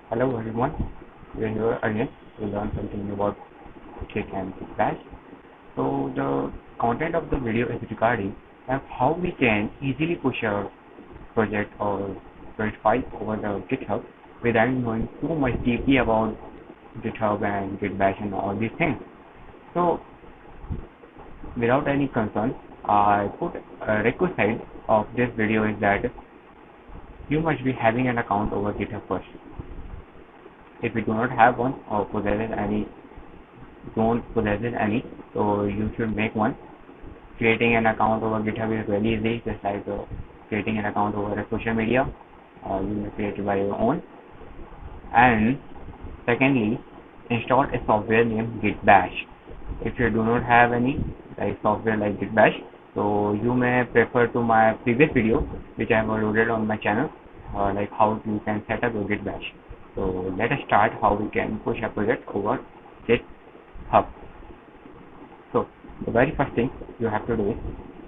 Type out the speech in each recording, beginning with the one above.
Hello everyone, we are here again to learn something about Git and Git Bash. So the content of the video is regarding how we can easily push a project or project file over the GitHub without knowing too much deeply about GitHub and Git Bash and all these things. So without any concern, I put a requisite of this video is that you must be having an account over GitHub first. If you do not have one or don't possess any, so you should make one. Creating an account over GitHub is very easy, just like creating an account over a social media. You may create it by your own. And secondly, install a software named Git Bash. If you do not have any like software like Git Bash, so you may prefer to my previous video which I have uploaded on my channel, like how you can set up your Git Bash. So let us start how we can push a project over GitHub. So the very first thing you have to do is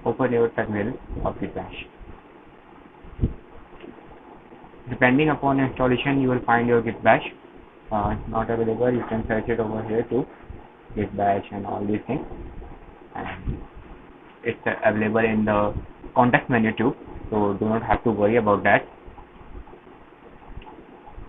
open your terminal of Git Bash. Depending upon installation, you will find your Git Bash not available. You can search it over here too, Git Bash and all these things, and it's available in the context menu too. So do not have to worry about that.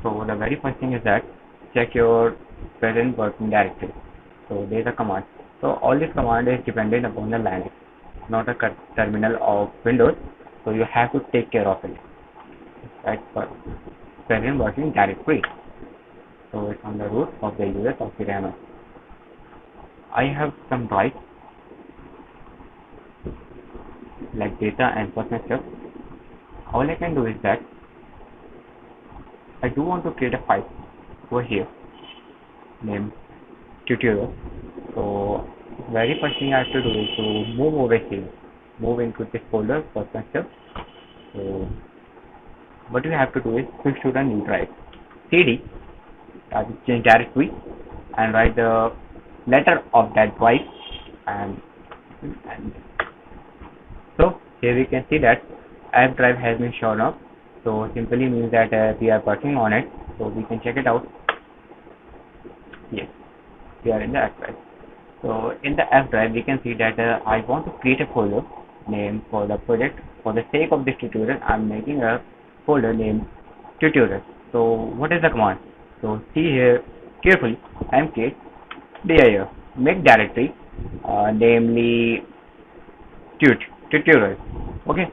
So the very first thing is that check your present working directory. So there is a command. So all this command is dependent upon the Linux, not a terminal of Windows. So you have to take care of it. Right, for present working directory. So it's on the root of the user software YAML. I have some drives like data and personal stuff. All I can do is that I do want to create a file over here named tutorial. So very first thing I have to do is to move over here, move into this folder personal stuff. So what you have to do is switch to the new drive, cd, change directory, and write the letter of that drive, and so here we can see that F drive has been shown up. So simply means that we are working on it. So we can check it out. Yes, we are in the F drive. So in the F drive we can see that I want to create a folder name for the project. For the sake of this tutorial, I'm making a folder named tutorial. So what is the command? So see here carefully, mkdir make directory namely tutorial. Okay.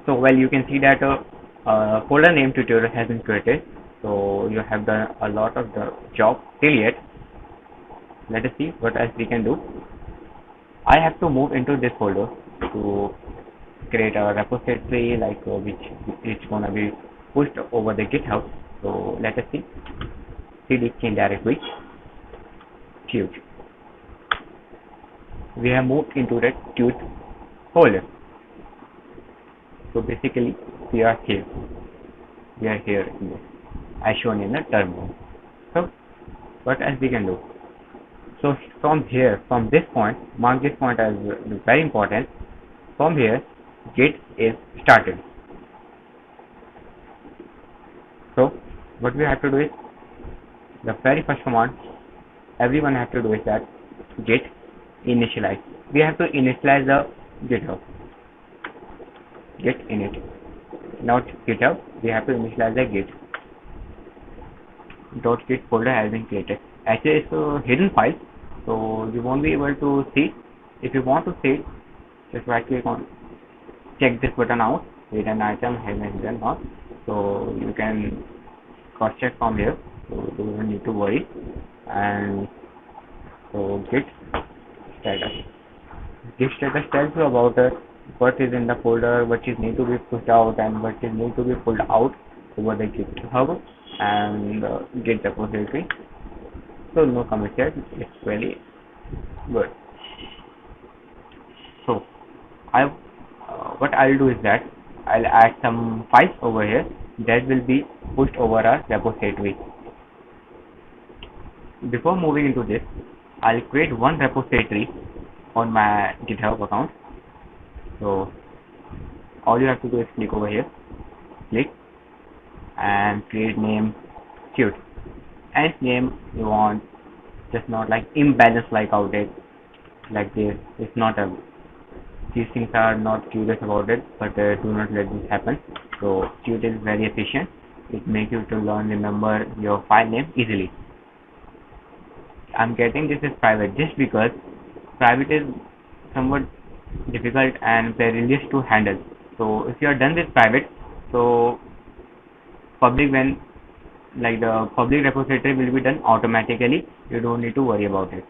So well, you can see that folder name tutorial has been created. So you have done a lot of the job till yet. Let us see what else we can do. I have to move into this folder to create a repository like which is gonna be pushed over the GitHub. So let us see. cd change directory tut. We have moved into the tut folder. So basically we are here in this, as shown in the terminal. So what else we can do? So from here, from this point, mark this point as very important. From here, Git is started. So what we have to do is, the very first command everyone have to do is that git initialize. We have to initialize the GitHub. Git init, not GitHub. We have to initialize the Git. .git folder has been created. Actually, it's a hidden file, so you won't be able to see. If you want to see it, just right click on, check this button out, hidden item has been hidden not. So you can cross check from here. So you don't need to worry. And so git status. Git status tells you about what is in the folder, what is need to be pushed out, and what is need to be pulled out over the GitHub and Git repository. So no comment here. It's really good. So what I'll do is that I'll add some files over here that will be pushed over a repository. Before moving into this, I'll create one repository on my GitHub account. So all you have to do is click over here, click, and create name Qt. And name you want, just not like imbalance like outage like this. It's not a, these things are not curious about it, but do not let this happen. So Qt is very efficient. It makes you to learn, remember your file name easily. I'm getting this is private just because private is somewhat difficult and perilous to handle. So if you are done with private, so public, when like the public repository will be done automatically, you don't need to worry about it.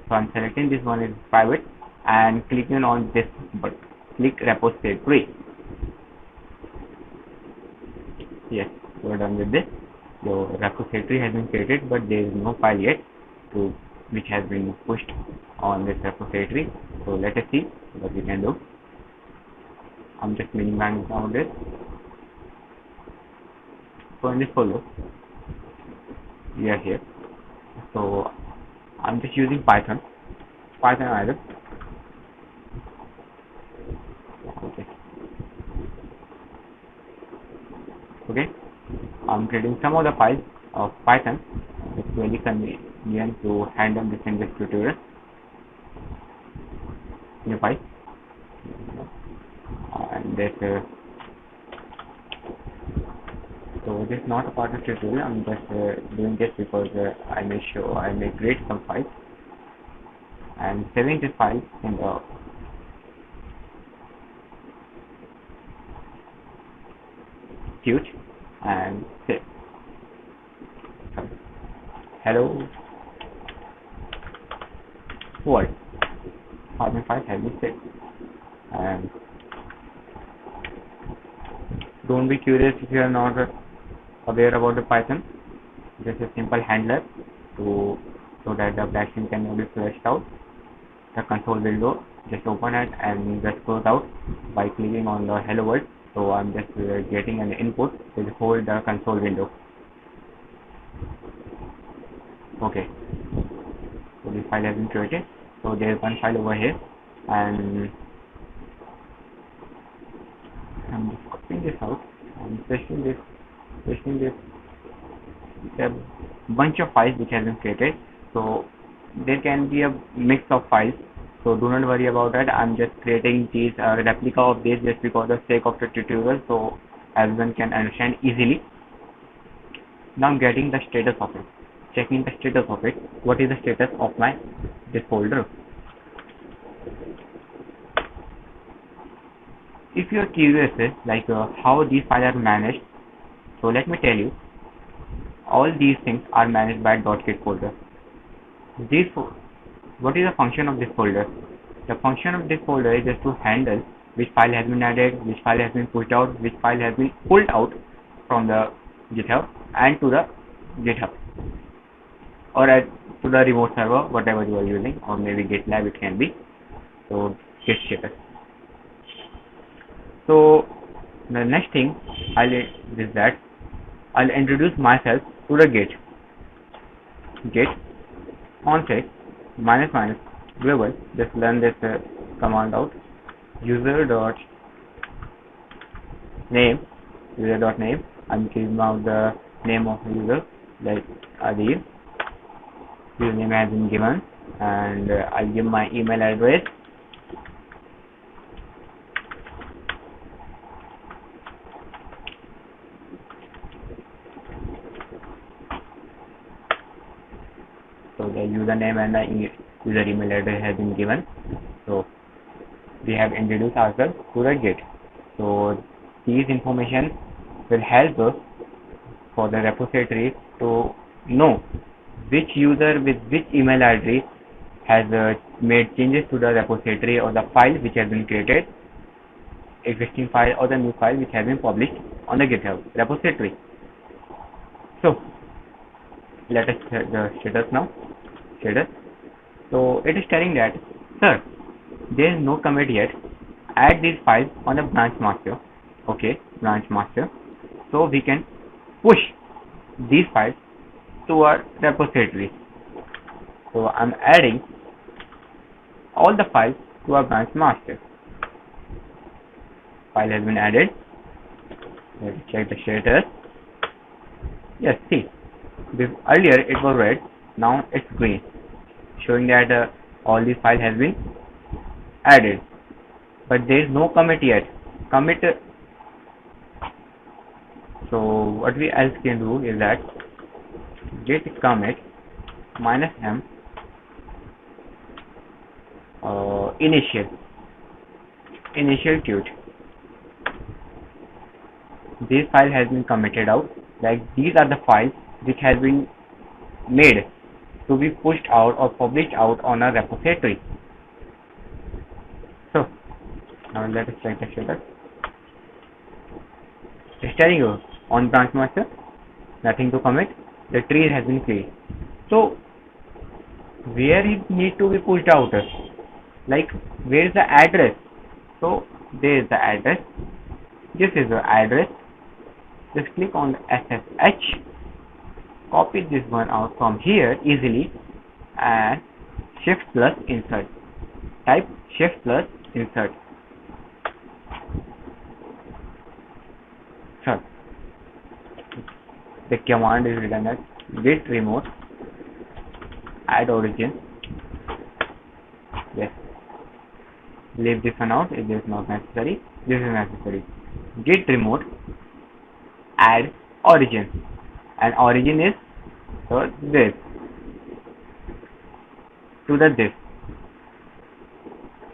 So I'm selecting this one is private and clicking on this button, click repository. Yes, we're done with this. So repository has been created, but there is no file yet to which has been pushed on this repository. So let us see what we can do. I'm just minimizing down this. So in this folder, we are here. So I'm just using Python either. Okay. I'm creating some of the files of Python. It's very convenient to handle this in this tutorial. New file, and this. So this is not a part of tutorial. I'm just doing this because I may create some files and saving this file in the Qt and save. Hello world. Farming file has been saved. And don't be curious if you are not aware about the Python. Just a simple handler so that the backend can be flashed out. The console window, just open it and just close out by clicking on the hello world. So I'm just getting an input to hold the console window. Okay, so this file has been created. So there is one file over here, and I'm just copying this out and pasting this. A bunch of files which has been created. So there can be a mix of files. So do not worry about that. I'm just creating these replica of this just because of the sake of the tutorial, so everyone can understand easily. Now I'm getting the status of it, checking the status of it. What is the status of this folder? If you are curious like how these files are managed, so let me tell you. All these things are managed by .git folder. What is the function of this folder? The function of this folder is just to handle which file has been added, which file has been pushed out, which file has been pulled out from the GitHub and to the GitHub or to the remote server, whatever you are using, or maybe GitLab it can be. So git status. So the next thing I'll introduce myself to the git onset -- global. Just learn this command out. User.name. I'm giving out the name of the user, like Adil. Username has been given, and I'll give my email address. So the username and the user email address has been given. So we have introduced ourselves to the Git. So these information will help us for the repository to know which user with which email address has made changes to the repository or the file which has been created, existing file or the new file which has been published on the GitHub repository. So let us check the status now. So it is telling that, sir, there is no commit yet. Add these files on the branch master. Okay, branch master. So we can push these files to our repository. So I'm adding all the files to our branch master. File has been added. Let's check the status. Yes, see, earlier it was red, now it's green, showing that all the file has been added, but there is no commit yet. Commit. So what we else can do is that git commit -m initial tut. This file has been committed out. Like these are the files which has been made to be pushed out or published out on a repository. So now let us check the status. It's telling you on branch master, nothing to commit. The tree has been cleared. So where it need to be pushed out? Like where is the address? So there is the address. This is the address. Just click on the SSH. Copy this one out from here easily and shift plus insert. Type shift plus insert. So the command is written as git remote add origin. Yes, leave this one out. It is not necessary. This is necessary. Git remote add origin, and origin is this to the this.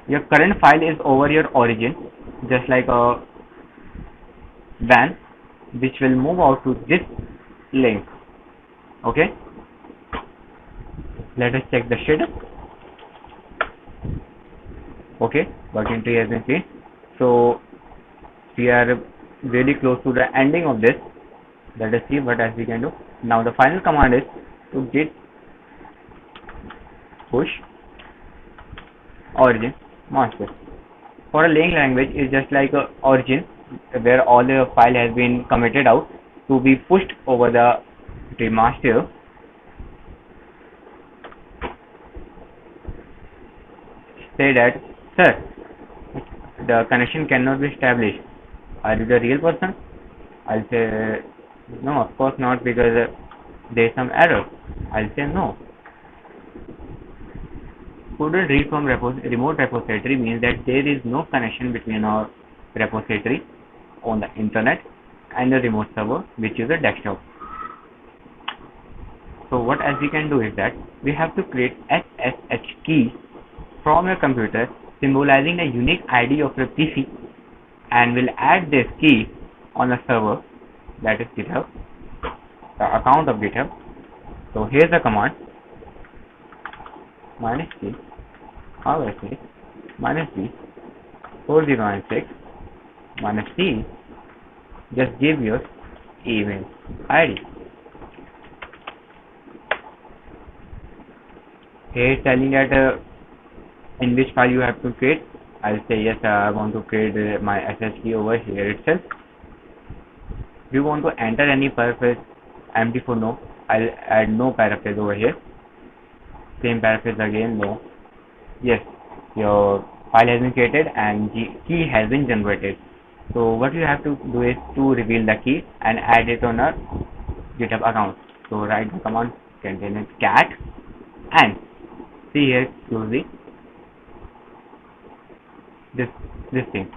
Your current file is over your origin, just like a van, which will move out to this link. Okay, let us check the status. Okay, working tree has been cleaned. So we are very close to the ending of this. Let us see what else we can do. Now the final command is to git push origin master. For a Lang language, it's just like a origin where all the file has been committed out to be pushed over the master. Say that, sir, the connection cannot be established. Are you the real person? I'll say no, of course not, because there is some error. I'll say no. Couldn't read from remote repository means that there is no connection between our repository on the internet and the remote server, which is a desktop. So what else we can do is that we have to create SSH key from your computer symbolizing the unique ID of your PC, and we'll add this key on a server, that is GitHub, the account of GitHub. So here's the command -c -c -b 4096 -c. Just give your email ID. Here it's telling that in which file you have to create. I'll say yes, I want to create my SSH key over here itself. If you want to enter any paraphrase MD4, no, I'll add no paraphrase over here. Same paraphrase again, no. Yes, your file has been created and key has been generated. So what you have to do is to reveal the key and add it on a GitHub account. So write the command container cat and see here closely this thing.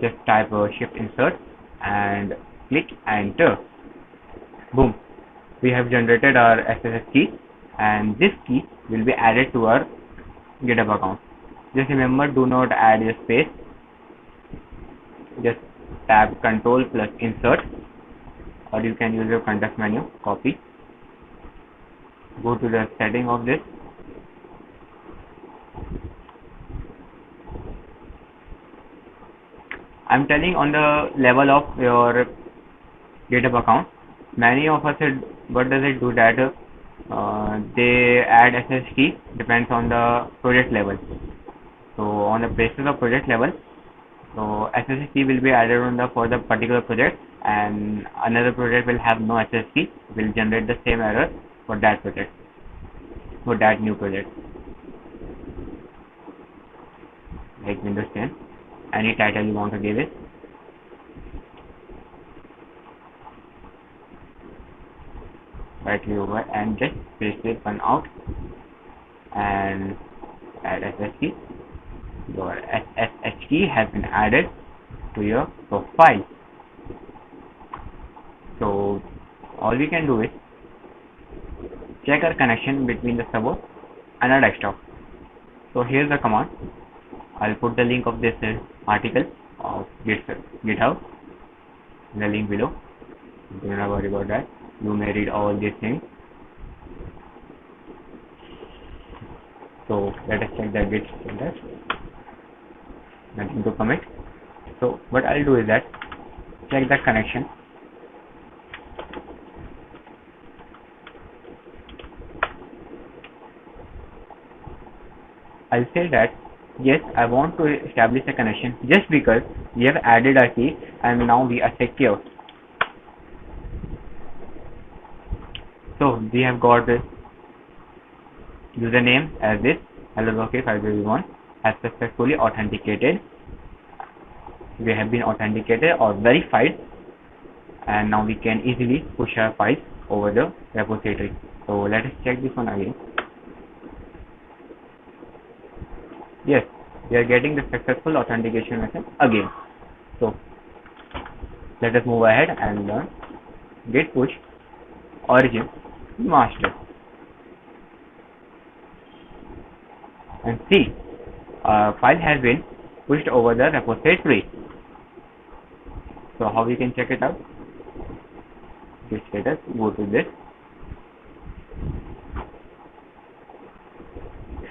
Just type shift insert and click enter. Boom, we have generated our SSH key, and this key will be added to our GitHub account. Just remember, do not add a space. Just tap control plus insert, or you can use your context menu, copy, go to the setting of this. I'm telling on the level of your GitHub account. Many of us, what does it do that they add SSH key depends on the project level. So on the basis of project level, so SSH key will be added on the for the particular project, and another project will have no SSH key, will generate the same error for that project, for that new project. Like Windows 10, any title you want to give it. directly over and just paste this one out and add SS key. Your SSH key has been added to your profile. So all we can do is check our connection between the server and our desktop. So here's the command. I'll put the link of this article of GitHub in the link below. Do not worry about that. You may read all these things. So let us check the git status. Nothing to commit. So what I'll do is that check the connection. I'll say that yes, I want to establish a connection just because we have added a key and now we are secure. So we have got this username as this hello.k501 has successfully authenticated. We have been authenticated or verified, and now we can easily push our files over the repository. So let us check this one again. Yes, we are getting the successful authentication message again. So let us move ahead and learn git push origin master and see file has been pushed over the repository. So how we can check it out? Git status, go to this.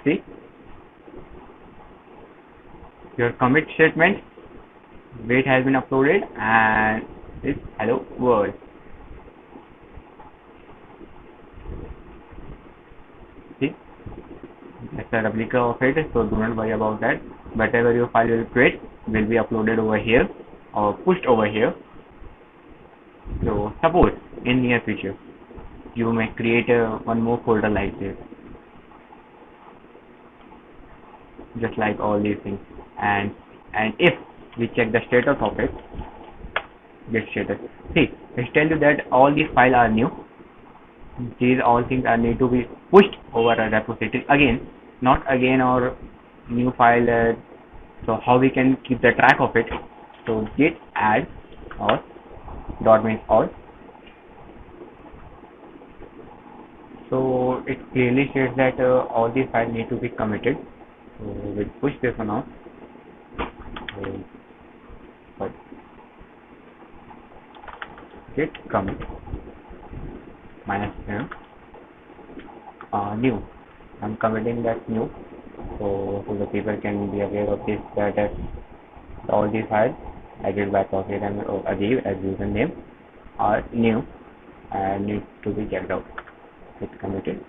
See, your commit statement wait has been uploaded and this hello world. See, that's a replica of it, so do not worry about that. Whatever your file will create will be uploaded over here or pushed over here. So suppose in near future you may create one more folder like this, just like all these things, and if we check the status of it, git status, see, it tells you that all these files are new. These all things are need to be pushed over a repository again, not again or new file. So how we can keep the track of it? So git add or dot means all. So it clearly states that all these files need to be committed. So we'll push this one out. So, git commit minus new. I'm committing that new, so the people can be aware of this, that all these files added by Pocket and Ajib as username are new and need to be checked out. It's committed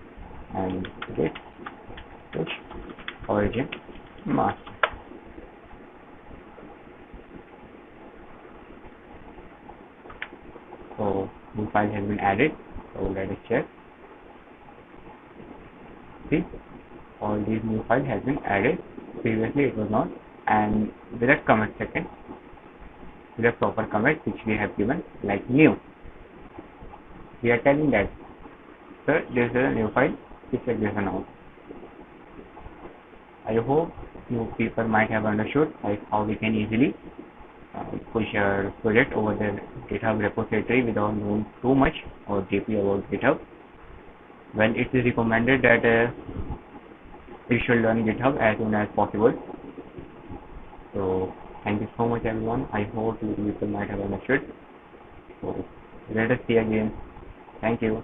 and git push origin master. So new file has been added. So let us check. See, all these new files has been added. Previously it was not, and with a commit second, with a proper commit which we have given like new, we are telling that sir, this is a new file, please check this one out. I hope you people might have understood like how we can easily push our project over the GitHub repository without knowing too much or deeply about GitHub. Well, it is recommended that you should learn GitHub as soon as possible. So thank you so much everyone. I hope you people might have understood. So let us see again. Thank you.